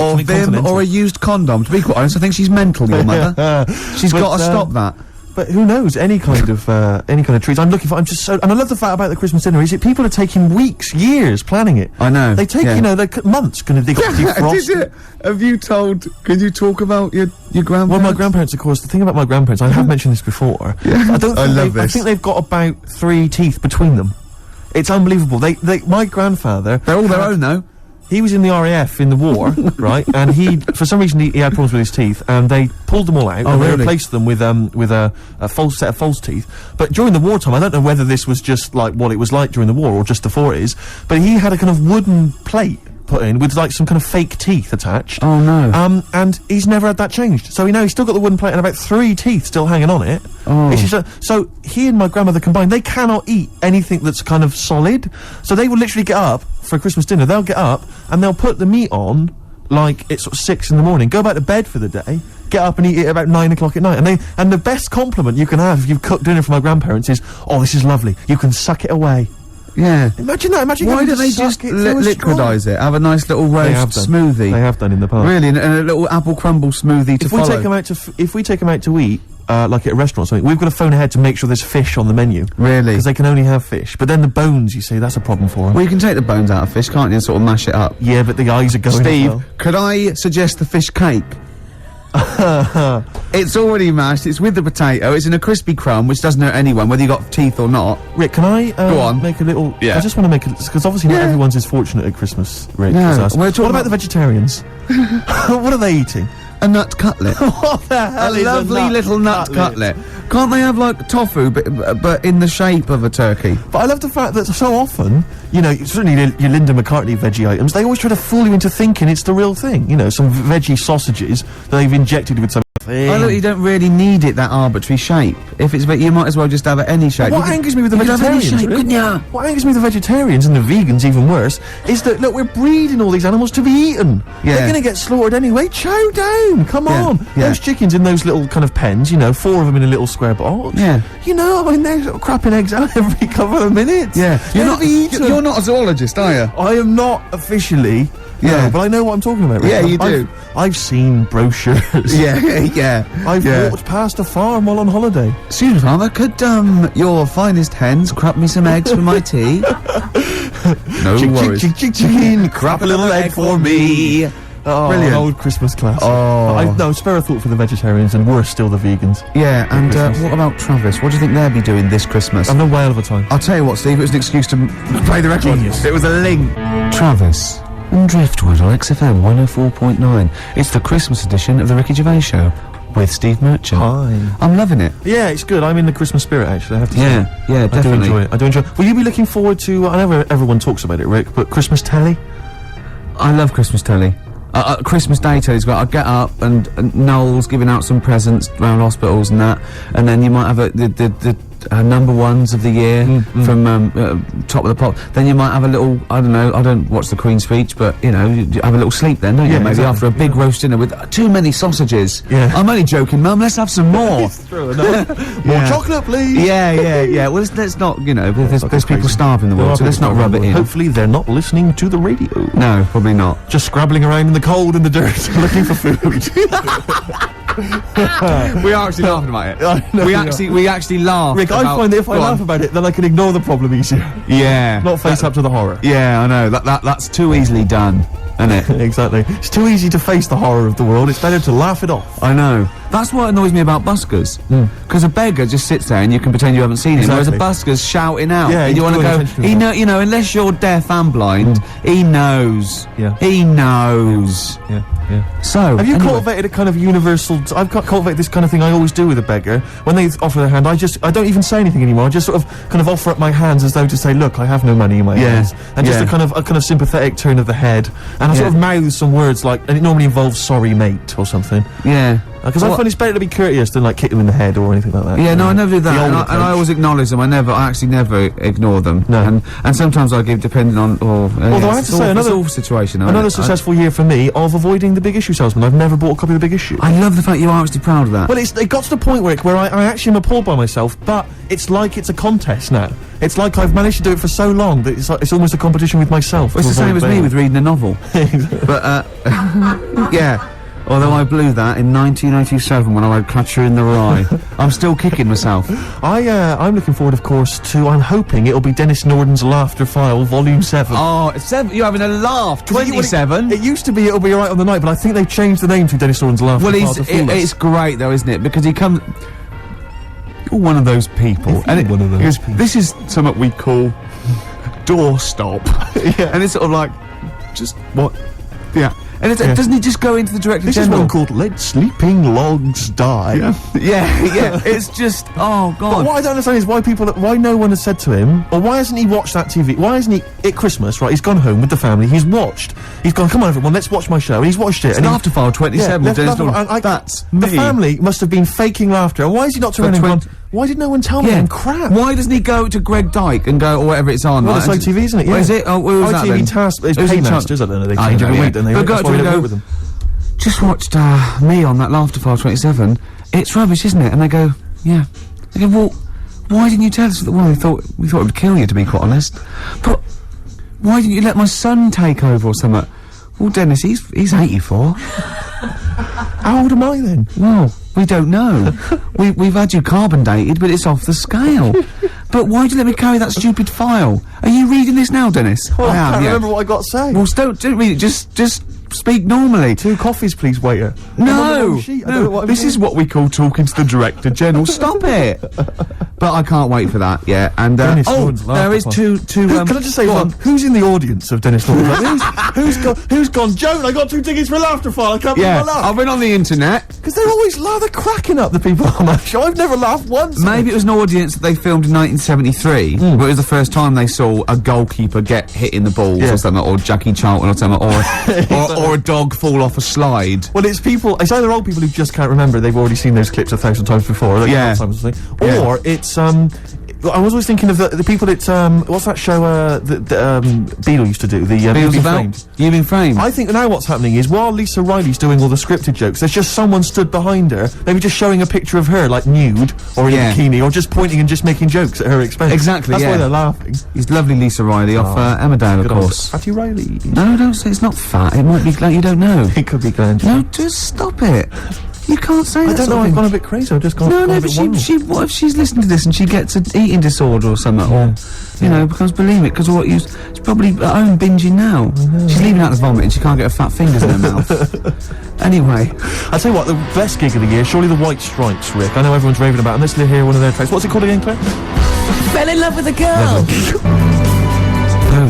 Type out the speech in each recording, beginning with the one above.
Or Vim, or a used condom. To be quite honest, I think she's mental, your mother. She's got to stop that. But who knows? Any kind of treats. And I love the fact about the Christmas dinner is that people are taking weeks, years planning it. I know. They take, months gonna dig up defrost. Did it? Have you told, can you talk about your grandparents? Well, my grandparents, of course, the thing about my grandparents, I have mentioned this before. Yeah. I think they've got about 3 teeth between them. It's unbelievable. My grandfather... They're all their own, though. He was in the RAF in the war, right? And for some reason, he had problems with his teeth, and they pulled them all out, and they replaced them with a false set of false teeth. But during the wartime, I don't know whether this was just like what it was like during the war, or just the 40s, but he had a kind of wooden plate put in with like some kind of fake teeth attached. Oh no. And he's never had that changed. So he's still got the wooden plate and about 3 teeth still hanging on it. Oh. It's just so he and my grandmother combined, they cannot eat anything that's kind of solid. So they will literally get up for a Christmas dinner, they'll get up and they'll put the meat on like it's sort of 6 in the morning, go back to bed for the day, get up and eat it about 9 o'clock at night. And the best compliment you can have if you've cooked dinner for my grandparents is, oh, this is lovely, you can suck it away. Yeah. Imagine that. Why don't they just liquidize it? Have a nice little roast smoothie. They have done in the past. Really, and a little apple crumble smoothie to follow. If we take them out to eat, like at a restaurant or something, we've got to phone ahead to make sure there's fish on the menu. Really? Because they can only have fish. But then the bones, you see, that's a problem for them. Well, you can take the bones out of fish, can't you, and sort of mash it up? Yeah, but the eyes are going Steve, as well. could I suggest the fish cake? It's already mashed, it's with the potato, it's in a crispy crumb, which doesn't hurt anyone, whether you got teeth or not. Rick, can I Go on. make a little... Yeah. I just want to make a... Because obviously not everyone's as fortunate at Christmas, Rick, as us. We're talking What about the vegetarians? What are they eating? A nut cutlet. What the hell is a lovely little nut cutlet. Can't they have, like, tofu, but in the shape of a turkey? But I love the fact that so often, certainly your Linda McCartney veggie items, they always try to fool you into thinking it's the real thing. Some veggie sausages that they've injected with some thing. Oh, look, you don't really need it that arbitrary shape. If it's, you might as well just have it any shape. What angers me with the vegetarians, what angers me with the vegetarians, and the vegans even worse, is that, look, we're breeding all these animals to be eaten. Yeah. They're gonna get slaughtered anyway. Chow down, come on. Yeah. Those chickens in those little kind of pens, 4 of them in a little square box. Yeah. They're sort of crapping eggs out every couple of minutes. Yeah. You're not a zoologist, are you? I am not officially. Yeah. No, but I know what I'm talking about. Yeah, you do. I've seen brochures. Yeah. I've walked past a farm while on holiday. Excuse me, farmer, could, your finest hens crop me some eggs for my tea? No worries. Chicken, crop a little egg for me. Oh, brilliant. An old Christmas classic. Oh. No, spare a thought for the vegetarians, and worse still the vegans. Yeah, and what about Travis? What do you think they'll be doing this Christmas? I've no whale of a time. I'll tell you what, Steve, it was an excuse to play the record. Genius. It was a link. Travis and Driftwood on XFM 104.9. It's the Christmas edition of the Ricky Gervais Show with Steve Merchant. Hi. I'm loving it. Yeah, it's good. I'm in the Christmas spirit, actually, I have to say. Yeah, definitely. I do enjoy it. Will you be looking forward to, I know everyone talks about it, Rick, but Christmas telly? I love Christmas telly. Christmas Day telly's got, I get up and Noel's giving out some presents around hospitals and that, and then you might have the number ones of the year from Top of the Pop. Then you might have a little, I don't know, I don't watch the Queen's speech, but you have a little sleep then, don't you? Maybe exactly. After a big roast dinner with too many sausages. Yeah. I'm only joking, Mum, let's have some more. It's true enough. More chocolate, please. Yeah. Well, let's not, there's people starving in the world, so let's not rub it in. Hopefully they're not listening to the radio. No, probably not. Just scrabbling around in the cold and the dirt looking for food. We are actually laughing about it. We actually laugh. Rick, I find that if I laugh about it, then I can ignore the problem easier. Yeah. Not face up to the horror. Yeah, I know. That's too easily done, isn't it? Exactly. It's too easy to face the horror of the world. It's better to laugh it off. I know. That's what annoys me about buskers. Because a beggar just sits there and you can pretend you haven't seen him, whereas a busker's shouting out. Yeah, and you want to go, unless you're deaf and blind, he knows. Yeah. He knows. Yeah. So, have you cultivated a kind of universal... I've cultivated this kind of thing I always do with a beggar. When they offer their hand, I don't even say anything anymore. I just sort of kind of offer up my hands as though to say, look, I have no money in my hands. And just a kind of sympathetic turn of the head. And I sort of mouth some words like, and it normally involves sorry mate or something. Yeah. Because I find it's better to be courteous than, like, kick them in the head or anything like that. Yeah, no, I never do that, and I always acknowledge them. I actually never ignore them. No. And sometimes I give, depending on, although I have to say, another situation. Another successful year for me of avoiding the Big Issue salesman. I've never bought a copy of the Big Issue. I love the fact you are actually proud of that. Well, it got to the point where I actually am appalled by myself, but it's like it's a contest now. It's like I've managed to do it for so long that it's almost a competition with myself. Well, it's the same as me with reading a novel. But, yeah. Although I blew that in 1987 when I read Catcher in the Rye. I'm still kicking myself. I'm looking forward, of course, to, I'm hoping it'll be Dennis Norden's Laughter File, Volume 7. Oh, it's 7? You're having a laugh. 27? It used to be It'll Be Alright on the Night, but I think they've changed the name to Dennis Norden's Laughter File to Fool Us. It's great though, isn't it? Because he comes... You're one of those people. This is something we call doorstop. Yeah. And it's sort of like, just what? Yeah. And doesn't he just go into the Director This General? is one called Let Sleeping Logs Die. Yeah. It's just, oh God. But what I don't understand is why no one has said to him, or why hasn't he watched that TV? Why hasn't he, at Christmas, right, he's gone home with the family, he's gone, come on everyone, let's watch my show, and he's watched it. It's Laughter File 27. That's me. The family must have been faking laughter, and why is he not turned around and gone, why did no one tell me I'm crap? Why doesn't he go to Greg Dyke and go, or whatever it's on? Well, it's ITV, isn't it? Yeah. What is it? Oh, what was that then? ITV Task, it's Paymasters, I don't know, they change every week, don't they? But That's why we don't work with them. Just watched me on that Laughter File 27. It's rubbish, isn't it? And they go, yeah. They go, well, why didn't you tell us? Well, we thought it would kill you, to be quite honest. But why didn't you let my son take over or something? Well, Dennis, he's 84. How old am I then? Well, we don't know. We've had you carbon dated, but it's off the scale. But why'd you let me carry that stupid file? Are you reading this now, Dennis? Well, I can't remember what I got to say. Well, don't read it. Just speak normally. 2 coffees, please, waiter. No, this is what we call talking to the Director General. Stop it! But I can't wait for that. Yeah, and there is two. Can I just say one? Who's in the audience of Dennis Norton? Like, who's gone? Joan, I got 2 tickets for Laughter File. I can't believe I laughed. I've been on the internet because they're always they're cracking up the people on that show. I've never laughed once. Maybe it was an audience that they filmed in 1973, but it was the first time they saw a goalkeeper get hit in the balls or something, or Jackie Charlton or something, or a dog fall off a slide. Well, it's either old people who just can't remember, they've already seen those clips 1,000 times before, or it's I was always thinking of the people that what's that show Beale used to do, the You've Been Framed. I think now what's happening is while Lisa Riley's doing all the scripted jokes, there's just someone stood behind her, maybe just showing a picture of her, like nude or in a bikini, or just pointing and just making jokes at her expense. Exactly. That's why they're laughing. He's lovely, Lisa Riley off Emmerdale, of course. Fatty Riley. No, don't say it's not fat. It might be Glenn. You don't know. It could be Glenn. No, just stop it. You can't say that. I don't know, I've gone a bit crazy, I've just gone a bit wild. What if she's listening to this and she gets an eating disorder or something, or, you know, becomes bulimic, because she's probably at home binging now. She's leaving out the vomit and she can't get her fat fingers in her mouth. Anyway. I'll tell you what, the best gig of the year, surely the White Stripes, Rick. I know everyone's raving about them. Let's hear one of their tracks. What's it called again, Claire? Fell in love with a girl!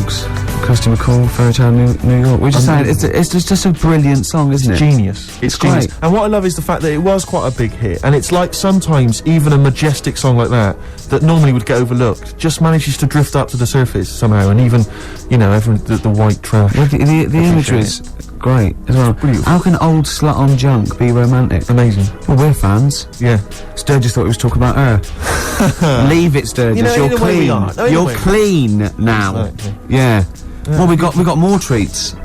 Folks. Kirsty McCall, Fairytale New York. We're just saying, it's just a brilliant song, isn't it? Genius. It's genius. Great. And what I love is the fact that it was quite a big hit, and it's like sometimes even a majestic song like that normally would get overlooked just manages to drift up to the surface somehow, and even, you know, the white trash. Well, the imagery is great as well. Beautiful. How can old slut on junk be romantic? Amazing. Well, we're fans. Yeah. Sturgis thought he was talking about her. Leave it, Sturgis. You know, you're clean. You're clean now. Exactly. Yeah. Well, we got more treats.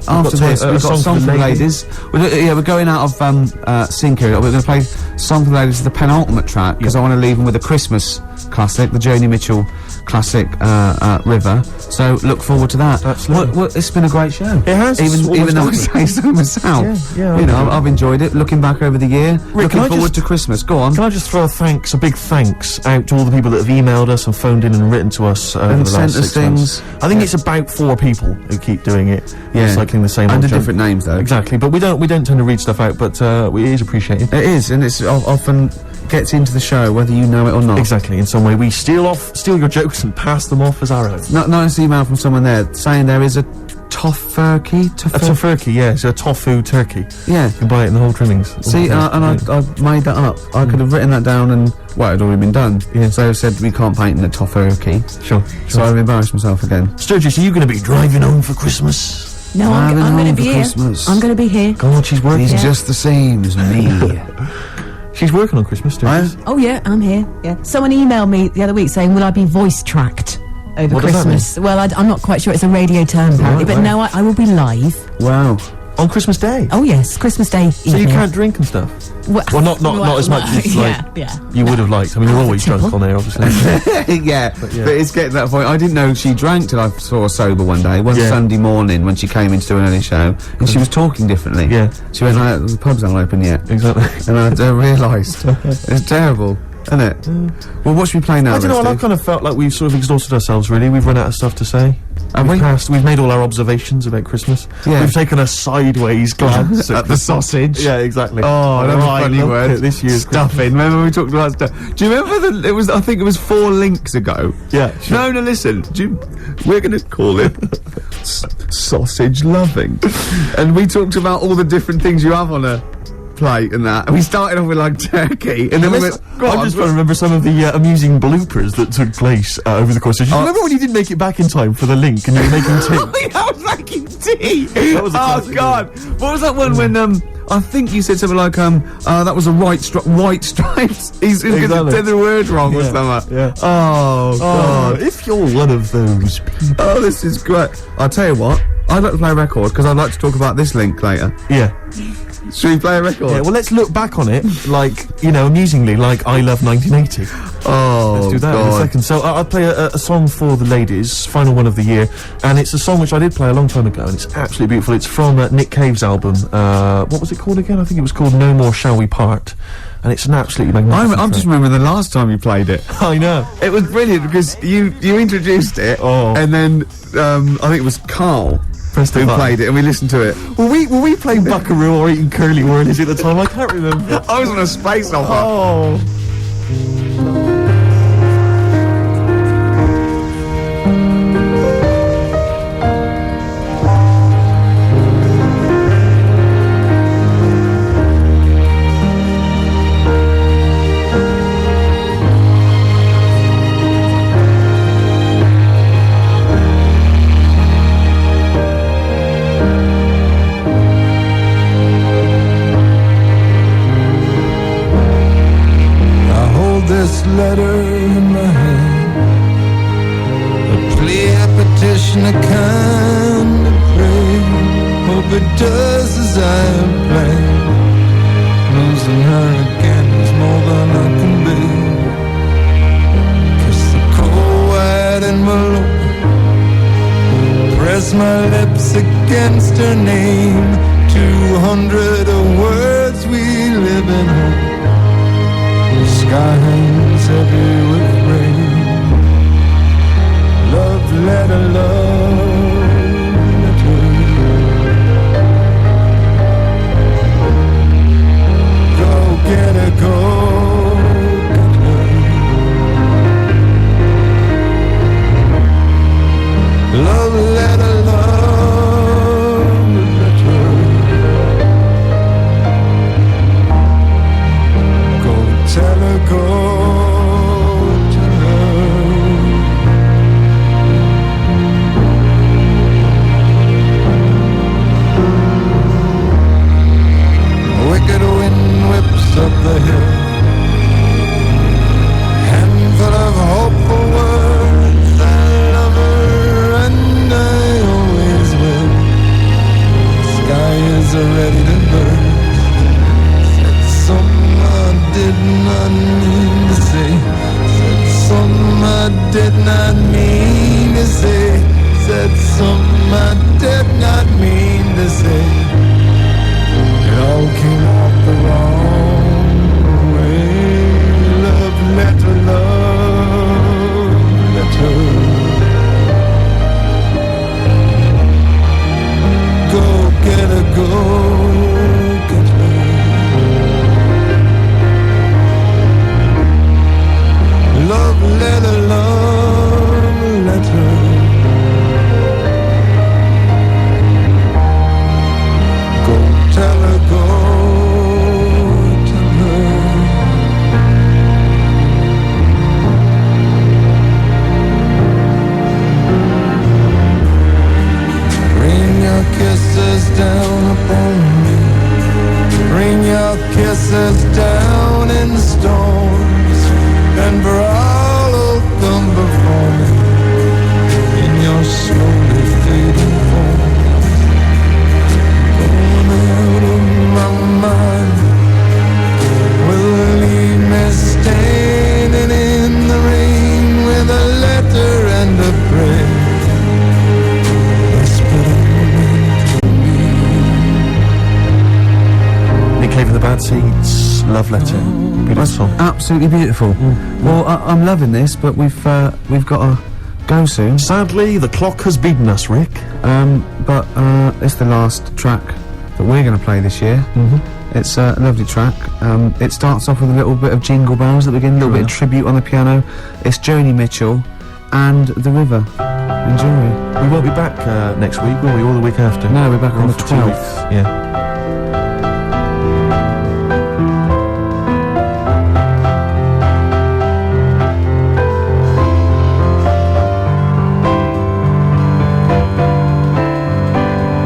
After this, we've got Song for the Ladies. We're going out of sync here. We're going to play Song for the Ladies, the penultimate track, because I want to leave them with a Christmas classic, the Joni Mitchell classic, River. So look forward to that. Absolutely. It's been a great show. It has. Even though I say so myself. Yeah. You know, I've enjoyed it. Looking back over the year, Rick, looking forward to Christmas. Go on. Can I just throw a big thanks out to all the people that have emailed us and phoned in and written to us over the last 6 months. I think it's about 4 people who keep doing it. Yeah. Recycling the same under different names though. Exactly, but we don't tend to read stuff out, but it is appreciated. It is, and it's often gets into the show whether you know it or not. Exactly, in some way we steal your jokes and pass them off as our own. Nice email from someone there saying there is a tofurkey. A tofurkey, yeah, it's a tofu turkey. Yeah. You can buy it in the whole trimmings. See, I made that up. I could have written that down and, well, it had already been done. Yeah. So I said we can't paint in a tofurkey. Sure. So I've embarrassed myself again. Sturgis, are you going to be driving home for Christmas? No, I'm Driving going to home be for here. Christmas. I'm going to be here. God, she's working. He's just the same as me. She's working on Christmas too. Oh yeah, I'm here. Yeah. Someone emailed me the other week saying, "Will I be voice tracked over What does that Christmas?" Well, I'm not quite sure. It's a radio term apparently, but right. no, I will be live. Wow. On Christmas Day. Oh yes, Christmas Day. So you can't drink and stuff. Well, not as much as like yeah. you would have liked. I mean, you're I'll have a always drunk tipple. on there, obviously. Yeah, but it's getting to that point. I didn't know she drank till I saw her sober one day, one Yeah. Sunday morning when she came in to do an early show, and she was talking differently. Yeah. She went like, the pub's not open yet. Exactly. And I realised. It's terrible, isn't it? Well, what should we play now, I don't know. then, I Steve? kind of felt like we've sort of exhausted ourselves. Really, we've run out of stuff to say. Have we? We've made all our observations about Christmas. Yeah. We've taken a sideways glance At the sausage. Yeah, exactly. Oh, that's a Right, funny look word. at this year's Stuffing. Remember we talked about stuff? Do you remember I think it was 4 links ago. Yeah, sure. No, listen. We're going to call it sausage loving. And we talked about all the different things you have on a plate and that. And we started off with like turkey. And then we went, go I'm on, just trying to remember some of the amusing bloopers that took place over the course of. Do you remember when you didn't make it back in time for the link and you were making tea? I was making tea. That was a classic God! What was that one when I think you said something like that was a white stripes. He's Exactly. said the word wrong or Yeah, something. yeah. Oh God! If you're one of those people. Oh, this is great. I'll tell you what. I'd like to play a record because I'd like to talk about this link later. Yeah. Should we play a record? Yeah, well, let's look back on it, like, amusingly, like I Love 1980. Oh, Let's do that in a God. second. So I'll play a song for the ladies, final one of the year, and it's a song which I did play a long time ago, and it's absolutely beautiful. It's from Nick Cave's album. What was it called again? I think it was called No More Shall We Part, and it's an absolutely magnificent I'm just track. remembering the last time you played it. I know. It was brilliant because you introduced it, and then I think it was Carl Press the who button. played it, and we listened to it. Were we playing Buckaroo or eating curly whirlies at the time? I can't remember. I was on a space opera. Oh. I hold this letter in my hand, a plea, a petition, a kind of prayer. Hope it does as I have planned. Losing her again is more than I can bear. Kiss the cold white envelope, press my lips against her name. 200 words we live in hope. The sky hangs heavy with rain. Love letter, love letter. Go get her, go get her. Love letter, love letter. Go tell her, go tell her. Wicked wind whips up the hill, handful of hopeful words. I love her and I always will. Sky is ready to burst. Said something I did not mean to say. Said something I did not mean to say. Said something I did not mean to say. It all came out the wrong way. Love letter, love letter. Go get her, go get her. Love letter, love letter. Cave in the Bad Seeds, Love Letter. Beautiful. Absolutely beautiful. Well, I'm loving this, but we've got to go soon. Sadly, the clock has beaten us, Rick. But it's the last track that we're going to play this year. It's a lovely track. It starts off with a little bit of Jingle Bells at the beginning, a little bit of tribute on the piano. It's Joni Mitchell and The River. Enjoy. We won't be back next week, will we? Or the week after? No, we're back on the for 2 12th. weeks. Yeah.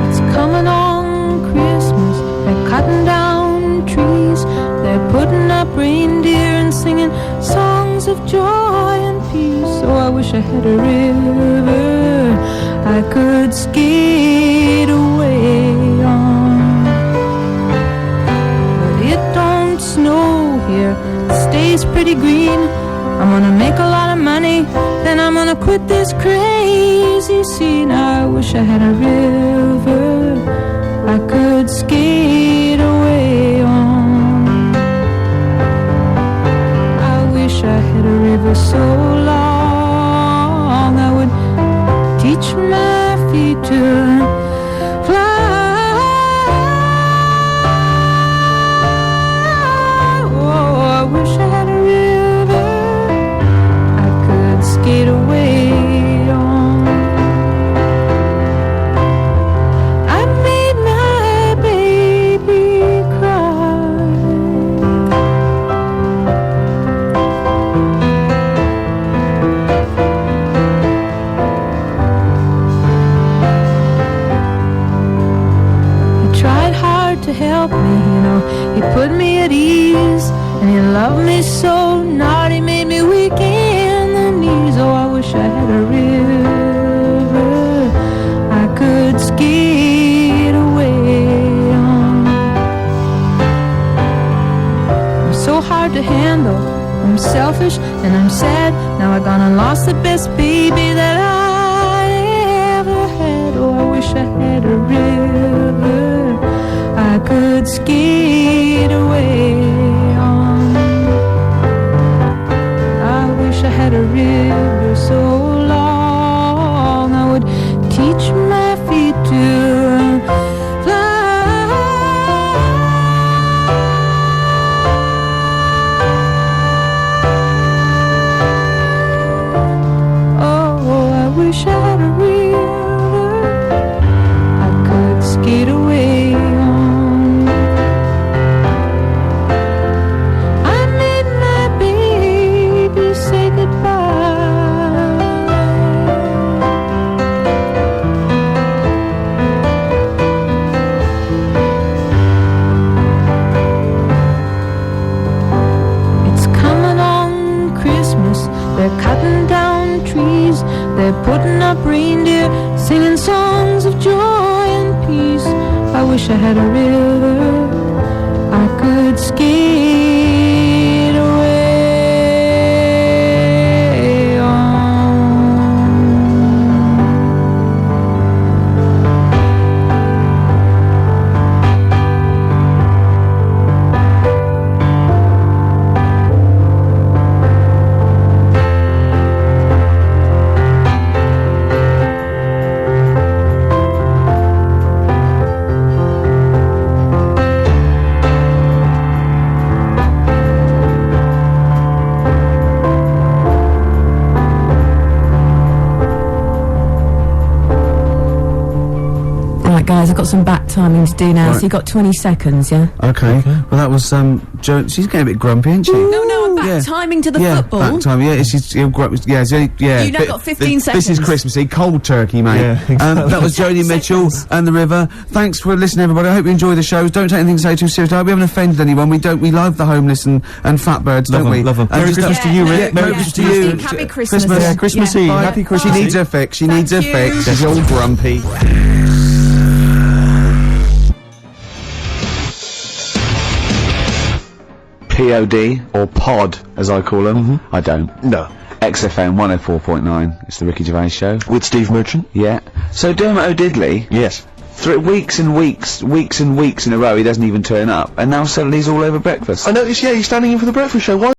It's coming on Christmas. They're cutting down trees. They're putting up reindeer and singing songs of joy and peace. Oh, I wish I had a river I could skate away on. But it don't snow here, it stays pretty green. I'm gonna make a lot of money, then I'm gonna quit this crazy scene. I wish I had a river I could skate away on. I wish I had a river so long I would teach my feet to fly. Oh, I wish I had a river I could skate away on. I made my baby cry. He tried hard to help me, you know. He put me at ease, and he loved me so. Not he made me weak in the knees. Oh, I wish I had a river I could skate away on. I'm so hard to handle. I'm selfish and I'm sad. Now I gone and lost the best baby that I ever had. Oh, I wish I had a river I could skate away on. I wish I had a river so long I would teach my feet to fly. Oh, I wish I had a river I could skate away on. I made my baby say goodbye. It's coming on Christmas. They're cutting down trees. They're putting up reindeer, singing songs of joy and peace. I wish I had a river I could skate away on. Right, guys, I've got some back timing to do now, so you've got 20 seconds, yeah? Okay. Well, that was Jo. She's getting a bit grumpy, isn't she? No, I'm back Yeah. timing to the Yeah, football. back time. Yeah, she's yeah. You've now got 15 This is seconds. Christmassy, cold turkey, mate. Yeah, exactly. That was Joni 10 Mitchell seconds. and The River. Thanks for listening, everybody. I hope you enjoy the shows. Don't take anything to say too seriously. I hope we haven't offended anyone. We don't. We love the homeless and fat birds, Love don't we? 'em, love 'em. And Merry just, Christmas to you, Rick. Yeah, Merry Christmas to you. Happy Christmas. Yeah, Christmas Yeah. Eve. Bye. Happy Christmas. She needs her fix. She needs her you. fix. She's all grumpy. POD, or pod, as I call them. I don't. No. XFM 104.9. It's the Ricky Gervais Show. With Steve Merchant? Yeah. So Dermot O'Diddley, Yes. weeks and weeks in a row he doesn't even turn up, and now suddenly he's all over breakfast. I noticed, yeah, he's standing in for the breakfast show. Why